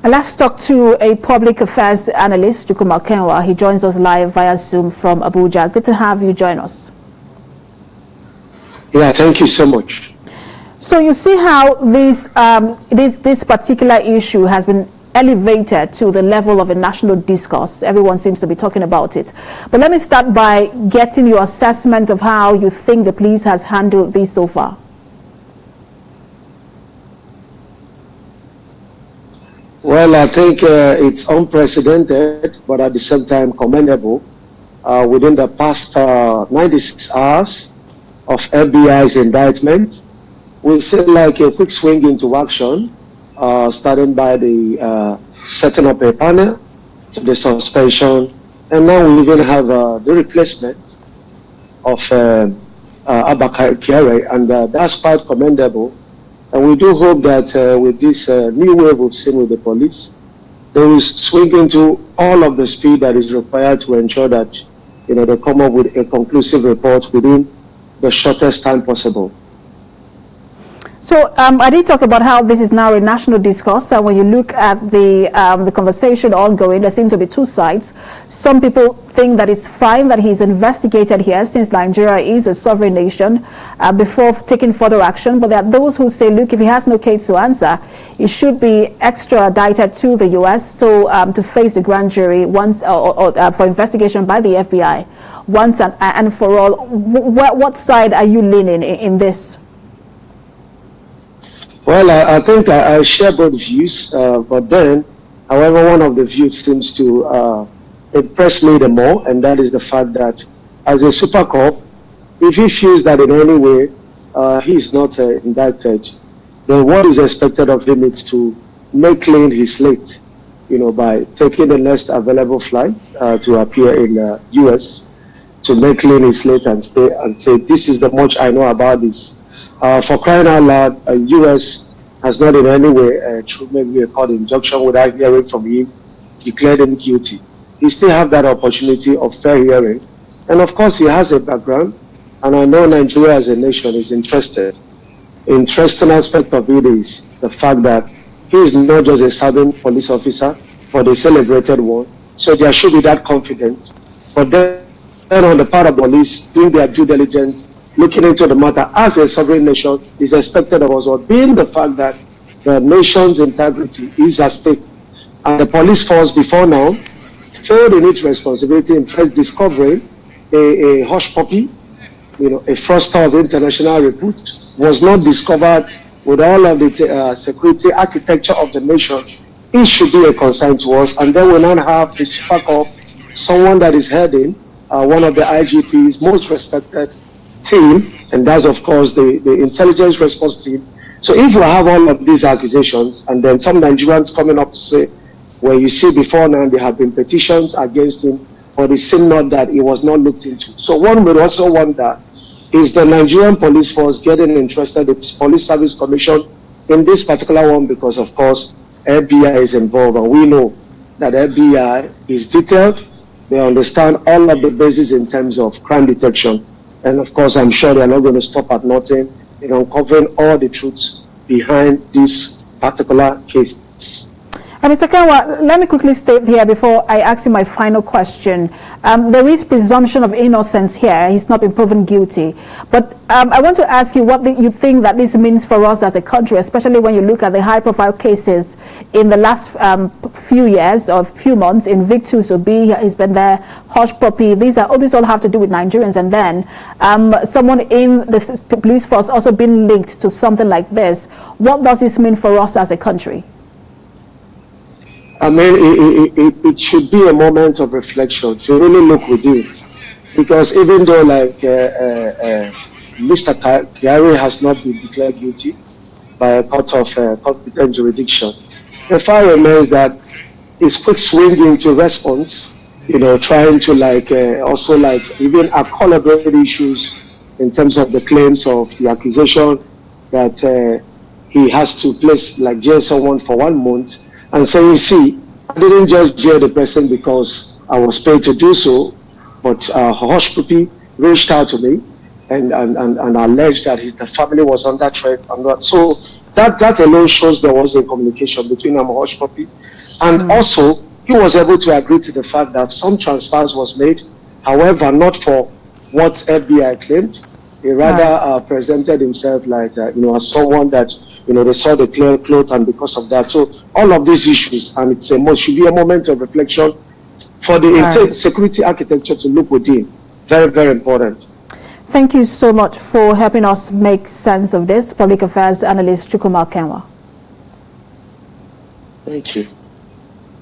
Let's talk to a public affairs analyst, Chukuma Okenwa. He joins us live via Zoom from Abuja. Good to have you join us. Yeah, thank you so much. So you see how this particular issue has been elevated to the level of a national discourse. Everyone seems to be talking about it. But let me start by getting your assessment of how you think the police has handled this so far. Well, I think it's unprecedented, but at the same time commendable. Within the past 96 hours of FBI's indictment, we see like a quick swing into action, starting by the setting up a panel, to the suspension, and now we even have the replacement of Abba Kyari, and that's quite commendable. And we do hope that with this new wave we've seen with the police, they will swing into all of the speed that is required to ensure that, you know, they come up with a conclusive report within the shortest time possible. So I did talk about how this is now a national discourse, and when you look at the conversation ongoing, there seem to be two sides. Some people think that it's fine that he's investigated here, since Nigeria is a sovereign nation, before taking further action. But there are those who say, look, if he has no case to answer, he should be extradited to the U.S. so to face the grand jury once, for investigation by the FBI once and for all. What side are you leaning in this? Well, I think I share both views, but then, however, one of the views seems to impress me the more, and that is the fact that as a super cop, if he feels that in any way he is not indicted, then what is expected of him is to make clean his slate, you know, by taking the next available flight to appear in the U.S. to make clean his slate and say, this is the much I know about this. For crying out loud, U.S. has not in any way through maybe a court injunction without hearing from him, declared him guilty. He still have that opportunity of fair hearing. And of course, he has a background, and I know Nigeria as a nation is interested. Interesting aspect of it is the fact that he is not just a serving police officer, but a celebrated one. So there should be that confidence. But then on the part of police, doing their due diligence, looking into the matter as a sovereign nation is expected of us, or being the fact that the nation's integrity is at stake. And the police force before now failed in its responsibility in first discovering a hush puppy, you know, a fraudster of international repute, was not discovered with all of the security architecture of the nation. It should be a concern to us. And then we now have the super cop, someone that is heading one of the IGP's most respected team, and that's of course the intelligence response team. So if you have all of these accusations, and then some Nigerians coming up to say, well, you see before now there have been petitions against him, but it seemed not that it was not looked into. So one would also wonder, is the Nigerian police force getting interested, the Police Service Commission, in this particular one? Because of course FBI is involved, and we know that FBI is detailed. They understand all of the bases in terms of crime detection. And of course, I'm sure they're not going to stop at nothing in uncovering all the truths behind this particular case. Mr. Okenwa, let me quickly state here before I ask you my final question. There is presumption of innocence here. He's not been proven guilty. But I want to ask you what you think that this means for us as a country, especially when you look at the high-profile cases in the last few years or few months. In Victus Obi, he's been there, Hush Puppy. These all have to do with Nigerians. And then someone in the police force also been linked to something like this. What does this mean for us as a country? I mean, it should be a moment of reflection to really look within, because even though like Mr. Kyari has not been declared guilty by a court of competent jurisdiction, the fact remains that his quick swing into response, you know, trying to like also like even collaborate issues in terms of the claims of the accusation that he has to place like jail someone for 1 month. And so you see, I didn't just jail the person because I was paid to do so, but Hush Puppy reached out to me and alleged that the family was under threat. So that alone shows there was a communication between Hush Puppy. And also, he was able to agree to the fact that some transfers was made, however, not for what FBI claimed. He rather presented himself like, as someone that, they saw the clear clothes, and because of that. So all of these issues, and should be a moment of reflection for the security architecture to look within. Very, very important. Thank you so much for helping us make sense of this. Public Affairs Analyst Chukuma Okenwa. Thank you.